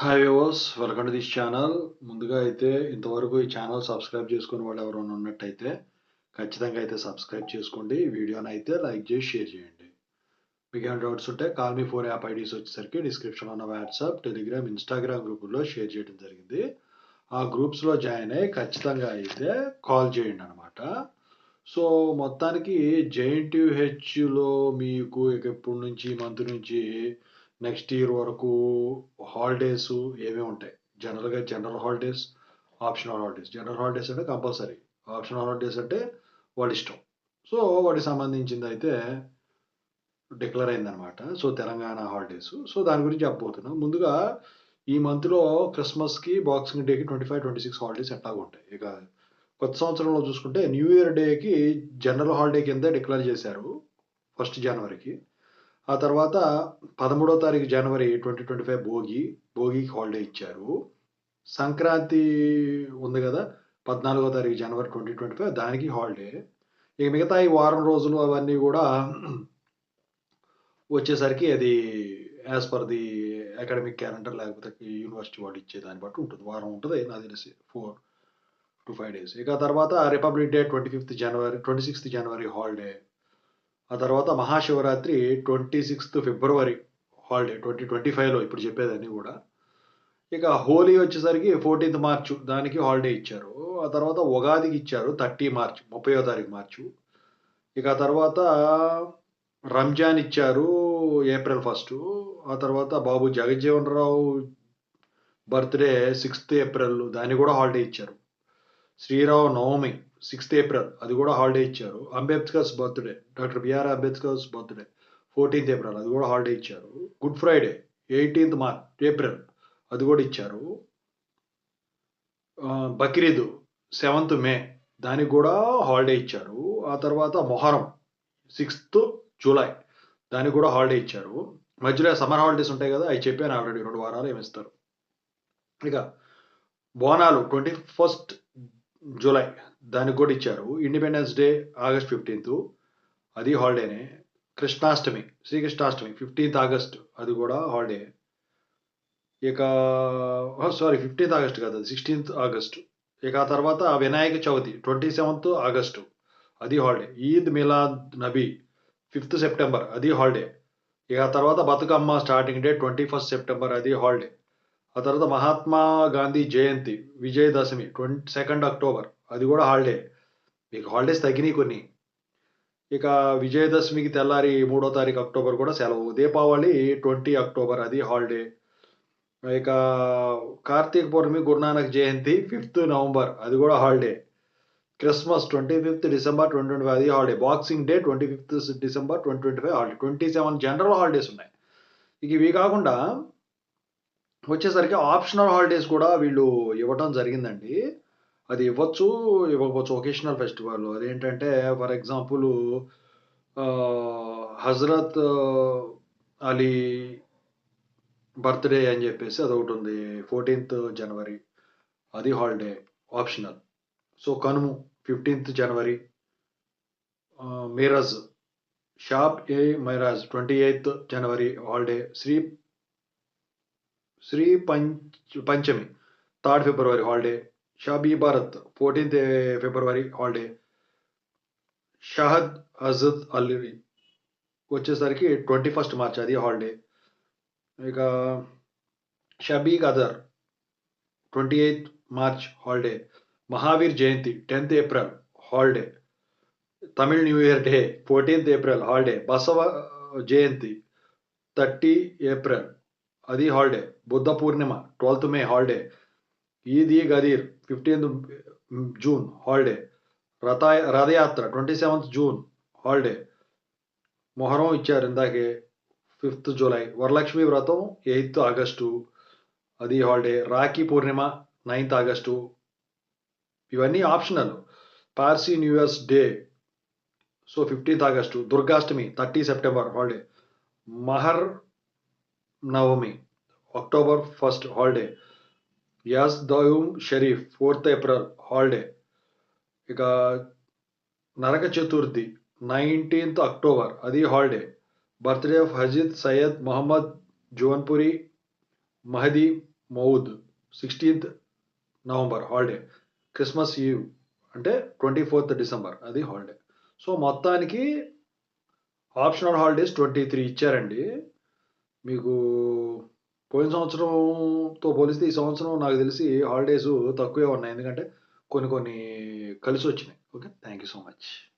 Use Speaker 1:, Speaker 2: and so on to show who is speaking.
Speaker 1: Hi viewers, welcome to this channel. ముందుగా అయితే ఇంతవరకు ఈ ఛానల్ సబ్స్క్రైబ్ చేసుకుని వాళ్ళు ఎవరైనా ఉన్నట్టయితే ఖచ్చితంగా అయితే సబ్స్క్రైబ్ చేసుకోండి. వీడియోని అయితే లైక్ చేసి షేర్ చేయండి. మీకు ఏమైనా డౌట్స్ ఉంటే call me phone app IDs వచ్చేసరికి డిస్క్రిప్షన్లో ఉన్న వాట్సాప్, టెలిగ్రామ్, ఇన్స్టాగ్రామ్ గ్రూపుల్లో షేర్ చేయడం జరిగింది. ఆ గ్రూప్స్లో జాయిన్ అయ్యి ఖచ్చితంగా అయితే కాల్ చేయండి అనమాట. సో మొత్తానికి జేఎన్టీయూహెచ్లో మీకు ఇక ఇప్పటి నుంచి ఈ మంత్ నుంచి నెక్స్ట్ ఇయర్ వరకు హాలిడేస్ ఏమేమి ఉంటాయి. జనరల్గా general holidays, optional holidays. General holidays అంటే కంపల్సరీ, ఆప్షనల్ హాలిడేస్ అంటే వాళ్ళ ఇష్టం. సో వాటికి సంబంధించింది అయితే డిక్లేర్ అయిందనమాట. So Telangana holidays. సో దాని గురించి చెప్పబోతున్నాం. ముందుగా ఈ మంత్లో క్రిస్మస్కి, బాక్సింగ్ డేకి 25, 26 హాలిడేస్ ఎట్లాగో ఉంటాయి. ఇక కొత్త సంవత్సరంలో చూసుకుంటే న్యూ ఇయర్ డేకి జనరల్ హాలిడే కింద డిక్లేర్ చేశారు 1 జనవరికి. ఆ తర్వాత 13వ తారీఖు జనవరి 2025 భోగికి హాలిడే ఇచ్చారు. సంక్రాంతి ఉంది కదా, 14వ తారీఖు జనవరి 2025 దానికి హాలిడే. ఇక మిగతా ఈ వారం రోజులు అవన్నీ కూడా వచ్చేసరికి అది as per the academic calendar, లేకపోతే యూనివర్సిటీ వాళ్ళు ఇచ్చే దాన్ని బట్టి ఉంటుంది. వారం ఉంటుంది నాకు తెలిసి 4 to 5 డేస్. ఇక తర్వాత రిపబ్లిక్ డే 26th జనవరి హాలిడే. ఆ తర్వాత మహాశివరాత్రి 26th ఫిబ్రవరి హాలిడే 2025లో ఇప్పుడు చెప్పేదాన్ని కూడా. ఇక హోలీ వచ్చేసరికి 14th మార్చ్ దానికి హాలిడే ఇచ్చారు. ఆ తర్వాత ఉగాదికి ఇచ్చారు 30 మార్చ్ 30వ తారీఖు మార్చు. ఇక తర్వాత రంజాన్ ఇచ్చారు ఏప్రిల్ 1. ఆ తర్వాత బాబు జగజ్జీవన్ రావు బర్త్డే 6th ఏప్రిల్, దాన్ని కూడా హాలిడే ఇచ్చారు. శ్రీరామ నవమి 6th ఏప్రిల్, అది కూడా హాలిడే ఇచ్చారు. Ambedkar's birthday, doctor BR Ambedkar's birthday 14th April, అది కూడా హాలిడే ఇచ్చారు. గుడ్ ఫ్రైడే 18th ఏప్రిల్, అది కూడా ఇచ్చారు. బక్రీద్ 7th మే, దానికి కూడా హాలిడే ఇచ్చారు. ఆ తర్వాత మొహరం 6th జూలై, దానికి కూడా హాలిడే ఇచ్చారు. మధ్యలో సమ్మర్ హాలిడేస్ ఉంటాయి కదా, అవి చెప్పాను ఆల్రెడీ, 2 వారాలు ఏమిస్తారు. ఇక బోనాలు 21st జూలై, దానికి కూడా ఇచ్చారు. ఇండిపెండెన్స్ డే ఆగస్ట్ 15th, అది హాలిడేనే. కృష్ణాష్టమి, శ్రీకృష్ణాష్టమి 15th ఆగస్ట్, అది కూడా హాలిడే. ఇక సారీ 15th ఆగస్ట్ కాదు, అది 16th ఆగస్ట్. ఇక ఆ తర్వాత వినాయక చవితి 27th ఆగస్టు, అది holiday. Eid Milad Nabi 5th September, అది హాలిడే. ఇక ఆ తర్వాత Bathukamma starting day 21st September, అది హాలిడే. ఆ తర్వాత మహాత్మా గాంధీ జయంతి విజయదశమి 22nd అక్టోబర్, అది కూడా హాలిడే. మీకు హాలిడేస్ తగ్గినాయి కొన్ని. ఇక విజయదశమికి తెల్లారి 3వ తారీఖు అక్టోబర్ కూడా సెలవు. దీపావళి 20 అక్టోబర్, అది హాలిడే. ఇక కార్తీక పౌర్ణమి గురునానక్ జయంతి 5th నవంబర్, అది కూడా హాలిడే. క్రిస్మస్ 25th డిసెంబర్ 2025, అది holiday. Boxing day 25th December 2025 holiday. 27 general holidays ఉన్నాయి. ఇక ఇవి కాకుండా వచ్చేసరికి ఆప్షనల్ హాలిడేస్ కూడా వీళ్ళు ఇవ్వటం జరిగిందండి. అది ఇవ్వచ్చు, ఇవ్వకపోవచ్చు. ఒకేషనల్ ఫెస్టివల్ అదేంటంటే for example Hazrat Ali birthday అని చెప్పేసి అదొకటి ఉంది 14th జనవరి, అది holiday optional. So Kanumu 15th జనవరి. మీరజ్ షాబ్ ఏ మైరాజ్ 28th జనవరి హాలిడే. శ్రీ పంచమి 3rd ఫిబ్రవరి హాలిడే. షాబీ భారత్ 14th ఫిబ్రవరి హాలిడే. షహద్ అజద్ అలీ వచ్చేసరికి 21st మార్చ్, అది హాలిడే. ఇక Shab-e Qadr 28th March holiday. Mahavir Jayanti 10th April holiday. Tamil new year day 14th April holiday. Basava జయంతి 30 ఏప్రిల్, అది holiday. Buddha Purnima 12th May holiday. Eid e Ghadeer 15th June holiday. Rathyatra 27th June holiday. Muharram ఇచ్చారు ఇందాకే 5th July. Varalakshmi Vratam 8th August, అది holiday. Rakhi Purnima 9th August, ఇవన్నీ optional. Parsi new years day so 15th August. Durgashtami 30 September holiday. Maha Navami October 1 holiday. Yazdahum Sharif 4th April holiday. ఇక Naraka Chaturthi 19th October, అది holiday. Birthday of హజీద్ Syed Mohammed జువన్పురి Mahdi మౌద్ 16th November holiday. Christmas ఈవ్ అంటే 24th December అది holiday. So మొత్తానికి optional holidays 23 ఇచ్చారండి. మీకు పోయిన సంవత్సరంతో పోలిస్తే ఈ సంవత్సరం నాకు తెలిసి హాలిడేస్ తక్కువే ఉన్నాయి. ఎందుకంటే కొన్ని కొన్ని కలిసి వచ్చినాయి. Okay. Thank you so much.